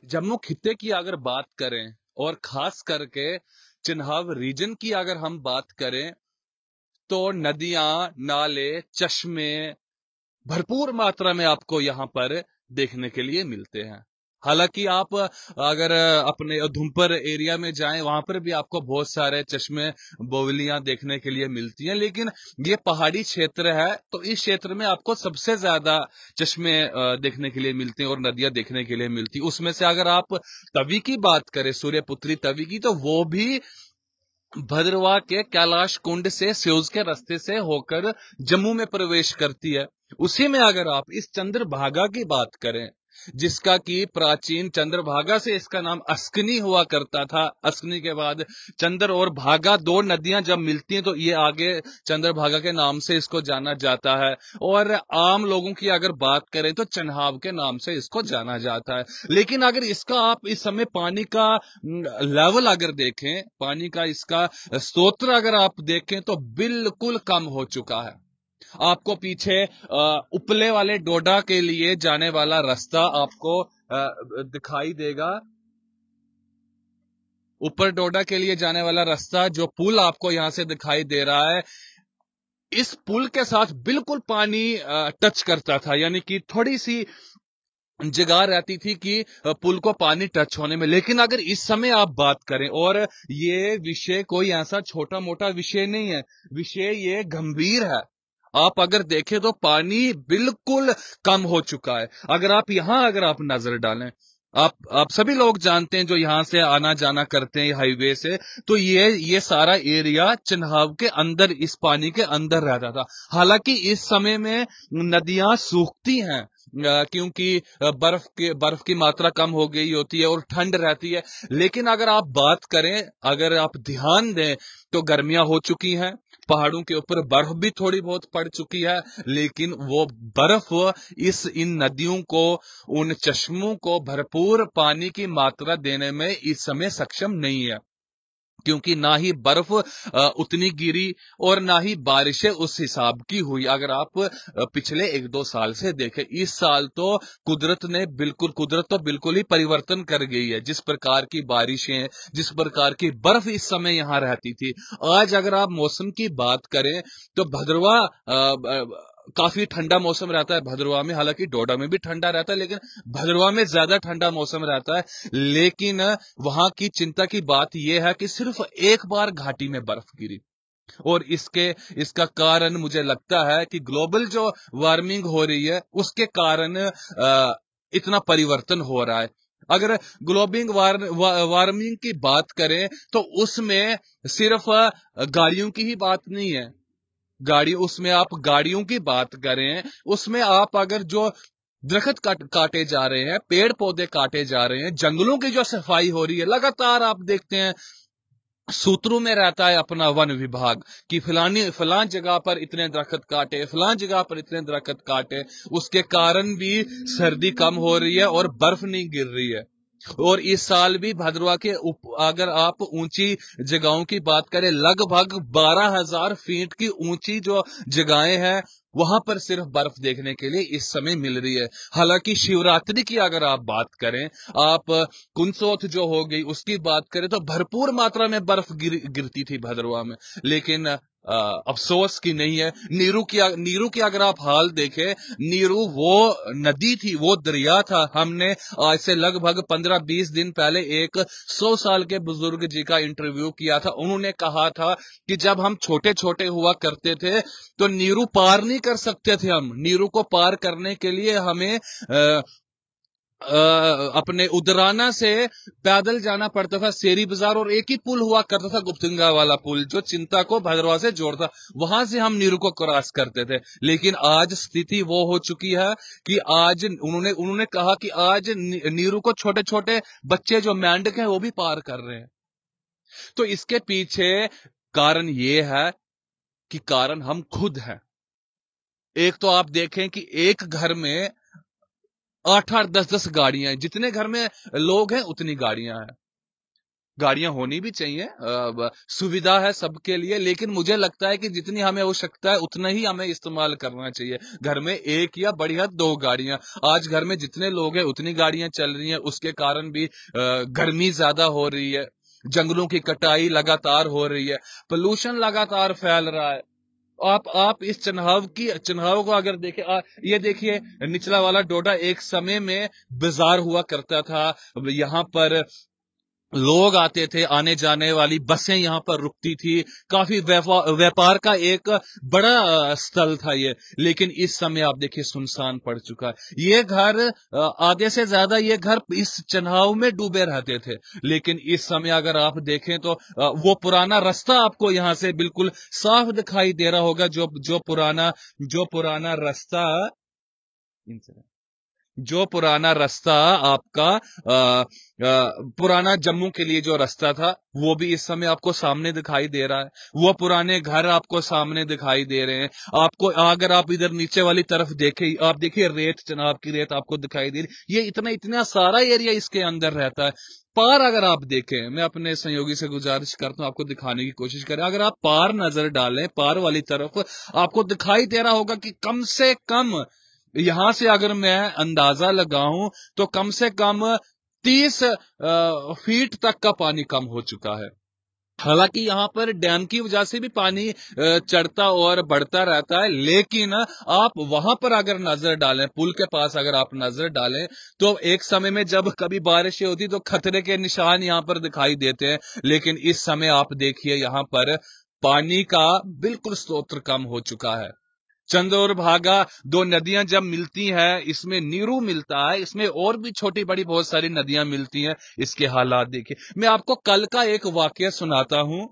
जम्मू खित्ते की अगर बात करें और खास करके चिन्हाव रीजन की अगर हम बात करें तो नदियां, नाले, चश्मे भरपूर मात्रा में आपको यहाँ पर देखने के लिए मिलते हैं। हालांकि आप अगर अपने उधमपुर एरिया में जाएं, वहां पर भी आपको बहुत सारे चश्मे, बोवलियां देखने के लिए मिलती हैं, लेकिन ये पहाड़ी क्षेत्र है तो इस क्षेत्र में आपको सबसे ज्यादा चश्मे देखने के लिए मिलते हैं और नदियां देखने के लिए मिलती हैं। उसमें से अगर आप तवी की बात करें, सूर्यपुत्री तवी की, तो वो भी भद्रवाह के कैलाश कुंड से स्योज के रास्ते से होकर जम्मू में प्रवेश करती है। उसी में अगर आप इस चंद्रभागा की बात करें, जिसका कि प्राचीन चंद्रभागा से इसका नाम अस्कनी हुआ करता था। अस्कनी के बाद चंद्र और भागा, दो नदियां जब मिलती हैं तो ये आगे चंद्रभागा के नाम से इसको जाना जाता है। और आम लोगों की अगर बात करें तो चन्हाव के नाम से इसको जाना जाता है। लेकिन अगर इसका आप इस समय पानी का लेवल अगर देखें, पानी का इसका स्रोत अगर आप देखें तो बिल्कुल कम हो चुका है। आपको पीछे उपले वाले डोडा के लिए जाने वाला रास्ता आपको दिखाई देगा। ऊपर डोडा के लिए जाने वाला रास्ता, जो पुल आपको यहां से दिखाई दे रहा है, इस पुल के साथ बिल्कुल पानी टच करता था, यानी कि थोड़ी सी जगह रहती थी कि पुल को पानी टच होने में। लेकिन अगर इस समय आप बात करें, और ये विषय कोई ऐसा छोटा मोटा विषय नहीं है, विषय ये गंभीर है। आप अगर देखें तो पानी बिल्कुल कम हो चुका है। अगर आप नजर डालें, आप सभी लोग जानते हैं जो यहां से आना जाना करते हैं हाईवे से, तो ये सारा एरिया चिन्हाव के अंदर, इस पानी के अंदर रहता था। हालांकि इस समय में नदियां सूखती हैं क्योंकि बर्फ की मात्रा कम हो गई होती है और ठंड रहती है। लेकिन अगर आप बात करें, अगर आप ध्यान दें तो गर्मियां हो चुकी हैं, पहाड़ों के ऊपर बर्फ भी थोड़ी बहुत पड़ चुकी है, लेकिन वो बर्फ इन नदियों को, उन चश्मों को भरपूर पानी की मात्रा देने में इस समय सक्षम नहीं है, क्योंकि ना ही बर्फ उतनी गिरी और ना ही बारिशें उस हिसाब की हुई। अगर आप पिछले 1-2 साल से देखें, इस साल तो कुदरत तो बिल्कुल ही परिवर्तन कर गई है। जिस प्रकार की बारिशें, जिस प्रकार की बर्फ इस समय यहां रहती थी, आज अगर आप मौसम की बात करें तो भद्रवाह काफी ठंडा मौसम रहता है भद्रवाह में। हालांकि डोडा में भी ठंडा रहता है, लेकिन भद्रवाह में ज्यादा ठंडा मौसम रहता है। लेकिन वहां की चिंता की बात यह है कि सिर्फ एक बार घाटी में बर्फ गिरी, और इसका कारण मुझे लगता है कि ग्लोबल जो वार्मिंग हो रही है उसके कारण इतना परिवर्तन हो रहा है। अगर वार्मिंग की बात करें तो उसमें सिर्फ गाड़ियों की ही बात नहीं है। उसमें आप गाड़ियों की बात करें, उसमें आप अगर जो दरख्त काटे जा रहे हैं, पेड़ पौधे काटे जा रहे हैं, जंगलों की जो सफाई हो रही है, लगातार आप देखते हैं सूत्रों में रहता है अपना वन विभाग कि फलान जगह पर इतने दरख्त काटे, फलान जगह पर इतने दरख्त काटे, उसके कारण भी सर्दी कम हो रही है और बर्फ नहीं गिर रही है। और इस साल भी भद्रवाह के अगर आप ऊंची जगहों की बात करें, लगभग 12,000 फीट की ऊंची जो जगहें हैं, वहां पर सिर्फ बर्फ देखने के लिए इस समय मिल रही है। हालांकि शिवरात्रि की अगर आप बात करें, आप कुनसोथ जो हो गई उसकी बात करें, तो भरपूर मात्रा में बर्फ गिरती थी भद्रवाह में। लेकिन अफसोस की नहीं है। नीरू की अगर आप हाल देखें, नीरू वो नदी थी, वो दरिया था। हमने आज से लगभग 15-20 दिन पहले एक 100 साल के बुजुर्ग जी का इंटरव्यू किया था। उन्होंने कहा था कि जब हम छोटे छोटे हुआ करते थे तो नीरू पार नहीं कर सकते थे। हम नीरू को पार करने के लिए हमें अपने उदराना से पैदल जाना पड़ता था शेरी बाजार, और एक ही पुल हुआ करता था गुप्तंगा वाला पुल, जो चिंता को भद्रवाह से जोड़ता, वहां से हम नीरू को क्रॉस करते थे। लेकिन आज स्थिति वो हो चुकी है कि आज उन्होंने कहा कि आज नीरू को छोटे छोटे बच्चे जो मेंढक हैं वो भी पार कर रहे हैं। तो इसके पीछे कारण ये है कि कारण हम खुद हैं। एक तो आप देखें कि एक घर में 8-8, 10-10 गाड़ियां हैं, जितने घर में लोग हैं उतनी गाड़ियां हैं। गाड़ियां होनी भी चाहिए, सुविधा है सबके लिए, लेकिन मुझे लगता है कि जितनी हमें आवश्यकता है उतना ही हमें इस्तेमाल करना चाहिए। घर में एक या बड़ी हद 2 गाड़ियां, आज घर में जितने लोग हैं उतनी गाड़ियां चल रही हैं, उसके कारण भी गर्मी ज्यादा हो रही है, जंगलों की कटाई लगातार हो रही है, पोल्यूशन लगातार फैल रहा है। आप इस चुनाव को अगर देखें, ये देखिए, निचला वाला डोडा एक समय में बाजार हुआ करता था। यहाँ पर लोग आते थे, आने जाने वाली बसें यहाँ पर रुकती थी, काफी व्यापार का एक बड़ा स्थल था ये। लेकिन इस समय आप देखिए सुनसान पड़ चुका है। ये घर, आधे से ज्यादा ये घर इस चुनाव में डूबे रहते थे। लेकिन इस समय अगर आप देखें तो वो पुराना रास्ता आपको यहाँ से बिल्कुल साफ दिखाई दे रहा होगा, जो पुराना रास्ता, आपका पुराना जम्मू के लिए जो रास्ता था, वो भी इस समय आपको सामने दिखाई दे रहा है। वो पुराने घर आपको सामने दिखाई दे रहे हैं। आपको, अगर आप इधर नीचे वाली तरफ देखें, आप देखिए रेत, जनाब की रेत आपको दिखाई दे रही। ये इतना सारा एरिया इसके अंदर रहता है। पार अगर आप देखें, मैं अपने सहयोगी से गुजारिश करता हूं आपको दिखाने की कोशिश करें, अगर आप पार नजर डालें, पार वाली तरफ, आपको दिखाई दे रहा होगा कि कम से कम, यहां से अगर मैं अंदाजा लगाऊं तो कम से कम 30 फीट तक का पानी कम हो चुका है। हालांकि यहाँ पर डैम की वजह से भी पानी चढ़ता और बढ़ता रहता है, लेकिन आप वहां पर अगर नजर डालें, पुल के पास अगर आप नजर डालें, तो एक समय में जब कभी बारिशें होती तो खतरे के निशान यहाँ पर दिखाई देते हैं। लेकिन इस समय आप देखिए यहाँ पर पानी का बिल्कुल स्रोत कम हो चुका है। चंद और भागा, 2 नदियां जब मिलती हैं, इसमें नीरू मिलता है, इसमें और भी छोटी बड़ी बहुत सारी नदियां मिलती हैं। इसके हालात देखिए। मैं आपको कल का एक वाकया सुनाता हूं।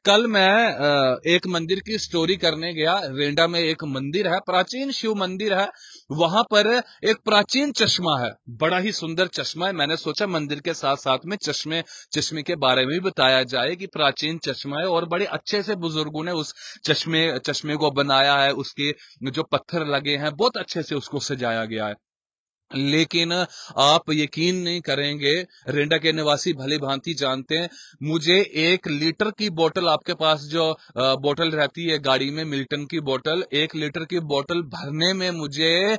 कल मैं एक मंदिर की स्टोरी करने गया। रेंडा में एक मंदिर है, प्राचीन शिव मंदिर है। वहां पर एक प्राचीन चश्मा है, बड़ा ही सुंदर चश्मा है। मैंने सोचा मंदिर के साथ साथ में चश्मे के बारे में भी बताया जाए कि प्राचीन चश्मा है, और बड़े अच्छे से बुजुर्गों ने उस चश्मे को बनाया है। उसके जो पत्थर लगे हैं, बहुत अच्छे से उसको सजाया गया है। लेकिन आप यकीन नहीं करेंगे, रेंडा के निवासी भली भांति जानते हैं, मुझे 1 लीटर की बोतल, आपके पास जो बोतल रहती है गाड़ी में, मिल्टन की बोतल, 1 लीटर की बोतल भरने में मुझे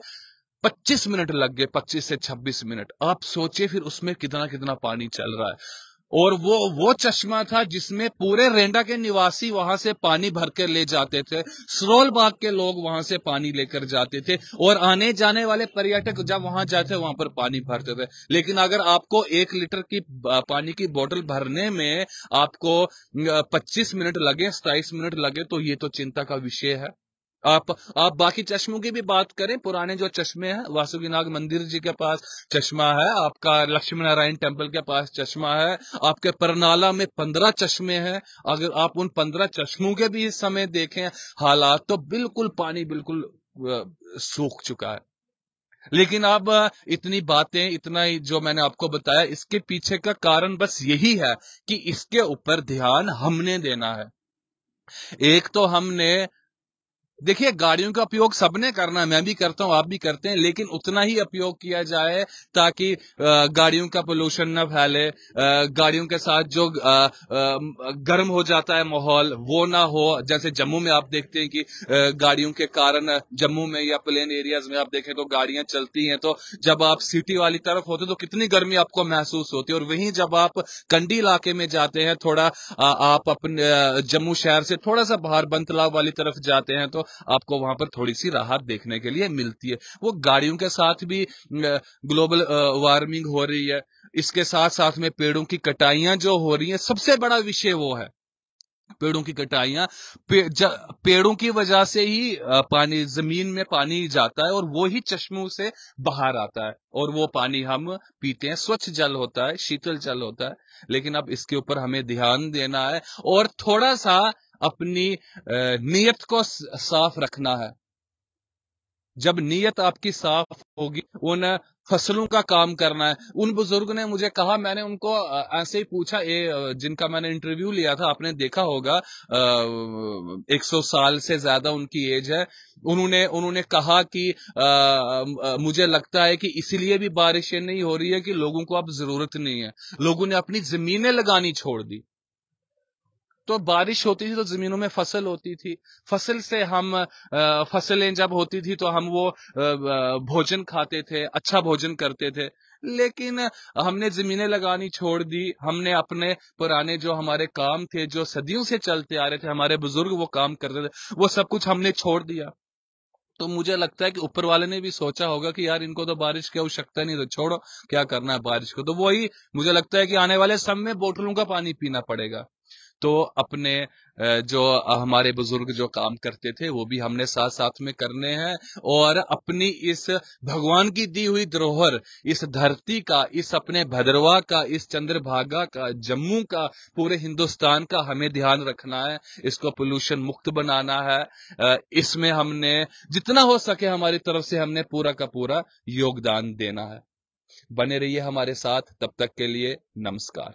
25 मिनट लग गए, 25 से 26 मिनट। आप सोचिए फिर उसमें कितना कितना पानी चल रहा है। और वो चश्मा था जिसमें पूरे रेंडा के निवासी वहां से पानी भर कर ले जाते थे। सरोल बाग के लोग वहां से पानी लेकर जाते थे, और आने जाने वाले पर्यटक जब वहां जाते वहां पर पानी भरते थे। लेकिन अगर आपको 1 लीटर की पानी की बोतल भरने में आपको 25 मिनट लगे, 27 मिनट लगे, तो ये तो चिंता का विषय है। आप बाकी चश्मों की भी बात करें, पुराने जो चश्मे हैं, वासुकीनाग मंदिर जी के पास चश्मा है, आपका लक्ष्मी नारायण टेम्पल के पास चश्मा है, आपके परनाला में 15 चश्मे हैं। अगर आप उन 15 चश्मों के भी इस समय देखें हालात, तो बिल्कुल पानी बिल्कुल सूख चुका है। लेकिन अब इतनी बातें, इतना ही जो मैंने आपको बताया, इसके पीछे का कारण बस यही है कि इसके ऊपर ध्यान हमने देना है। एक तो हमने, देखिए, गाड़ियों का उपयोग सबने करना है, मैं भी करता हूं, आप भी करते हैं, लेकिन उतना ही उपयोग किया जाए ताकि गाड़ियों का पोल्यूशन न फैले, गाड़ियों के साथ जो गर्म हो जाता है माहौल, वो ना हो। जैसे जम्मू में आप देखते हैं कि गाड़ियों के कारण, जम्मू में या प्लेन एरियाज में आप देखें तो गाड़ियां चलती हैं, तो जब आप सिटी वाली तरफ होते तो कितनी गर्मी आपको महसूस होती है। और वहीं जब आप कंडी इलाके में जाते हैं, थोड़ा आप अपने जम्मू शहर से थोड़ा सा बाहर बनतलाव वाली तरफ जाते हैं, तो आपको वहां पर थोड़ी सी राहत देखने के लिए मिलती है। वो गाड़ियों के साथ भी ग्लोबल वार्मिंग हो रही है, इसके साथ साथ में पेड़ों की कटाइयां जो हो रही हैं, सबसे बड़ा विषय वो है पेड़ों की कटाइयां। पेड़ों की वजह से ही पानी, जमीन में पानी जाता है, और वो ही चश्मों से बाहर आता है, और वो पानी हम पीते हैं। स्वच्छ जल होता है, शीतल जल होता है। लेकिन अब इसके ऊपर हमें ध्यान देना है, और थोड़ा सा अपनी नीयत को साफ रखना है। जब नीयत आपकी साफ होगी, उन फसलों का काम करना है। उन बुजुर्ग ने मुझे कहा, मैंने उनको ऐसे ही पूछा, जिनका मैंने इंटरव्यू लिया था, आपने देखा होगा, 100 साल से ज्यादा उनकी एज है। उन्होंने उन्होंने कहा कि मुझे लगता है कि इसलिए भी बारिशें नहीं हो रही है कि लोगों को अब जरूरत नहीं है, लोगों ने अपनी जमीनें लगानी छोड़ दी। तो बारिश होती थी तो जमीनों में फसल होती थी, फसल से हम फसलें जब होती थी तो हम वो भोजन खाते थे, अच्छा भोजन करते थे। लेकिन हमने जमीनें लगानी छोड़ दी, हमने अपने पुराने जो हमारे काम थे, जो सदियों से चलते आ रहे थे, हमारे बुजुर्ग वो काम करते थे, वो सब कुछ हमने छोड़ दिया। तो मुझे लगता है कि ऊपर वाले ने भी सोचा होगा कि यार इनको तो बारिश की आवश्यकता नहीं, तो छोड़ो, क्या करना है बारिश को। तो वही मुझे लगता है कि आने वाले समय में बोतलों का पानी पीना पड़ेगा। तो अपने जो हमारे बुजुर्ग जो काम करते थे वो भी हमने साथ साथ में करने हैं, और अपनी इस भगवान की दी हुई धरोहर, इस धरती का, इस अपने भद्रवाह का, इस चंद्रभागा का, जम्मू का, पूरे हिंदुस्तान का हमें ध्यान रखना है, इसको पोल्यूशन मुक्त बनाना है। इसमें हमने जितना हो सके हमारी तरफ से हमने पूरा का पूरा योगदान देना है। बने रहिए हमारे साथ, तब तक के लिए नमस्कार।